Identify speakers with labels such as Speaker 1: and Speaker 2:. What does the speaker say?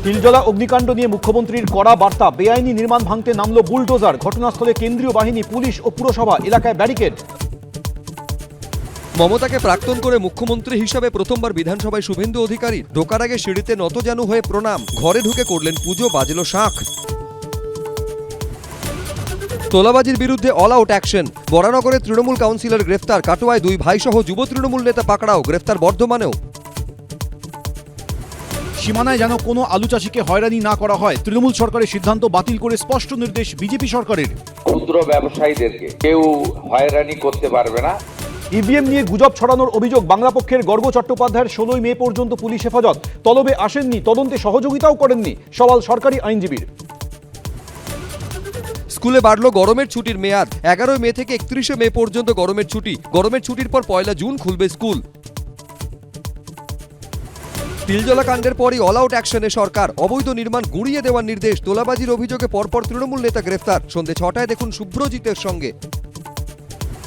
Speaker 1: তিলজলা অগ্নিকাণ্ড নিয়ে মুখ্যমন্ত্রীর কড়া বার্তা। বেআইনি নির্মাণ ভাঙতে নামল বুলডোজার। ঘটনাস্থলে কেন্দ্রীয় বাহিনী, পুলিশ ও পুরসভা, এলাকায় ব্যারিকেড।
Speaker 2: মমতাকে প্রাক্তন করে মুখ্যমন্ত্রী হিসাবে প্রথমবার বিধানসভায় শুভেন্দু অধিকারী ঢোকার আগে সিঁড়িতে নতজানু হয়ে প্রণাম। ঘরে ঢুকে করলেন পুজো, বাজলো শাঁখ। তোলাবাজির বিরুদ্ধে অল আউট অ্যাকশন। বরানগরে তৃণমূল কাউন্সিলর গ্রেফতার। কাটোয়ায় দুই ভাইসহ যুব তৃণমূল নেতা পাকড়াও। গ্রেফতার বর্ধমানেও।
Speaker 1: সীমানায় যেন কোনো আলু চাষিকে হয়রানি না করা হয়, তৃণমূল সরকারের সিদ্ধান্ত বাতিল করে স্পষ্ট নির্দেশ বিজেপি সরকারের।
Speaker 3: ক্ষুদ্র ব্যবসায়ীদেরকে কেউ হয়রানি করতে পারবে না।
Speaker 1: ইভিএম নিয়ে গুজব ছড়ানোর অভিযোগ। বাংলা পক্ষের গর্গ চট্টোপাধ্যায়ের 16 মে পর্যন্ত পুলিশ হেফাজত। তলবে আসেননি, তদন্তে সহযোগিতাও করেননি, সওয়াল সরকারি আইনজীবীর।
Speaker 2: স্কুলে বাড়ল গরমের ছুটির মেয়াদ। 11 মে থেকে 31 মে পর্যন্ত গরমের ছুটি। গরমের ছুটির পর 1 জুন খুলবে স্কুল। তিলজলা কাণ্ডের পরই অল আউট অ্যাকশনে সরকার। অবৈধ নির্মাণ গুঁড়িয়ে দেওয়ার নির্দেশ। তোলাবাজির অভিযোগে পরপর তৃণমূল নেতা গ্রেফতার। সন্ধ্যে 6টায় দেখুন শুভ্রজিতের সঙ্গে।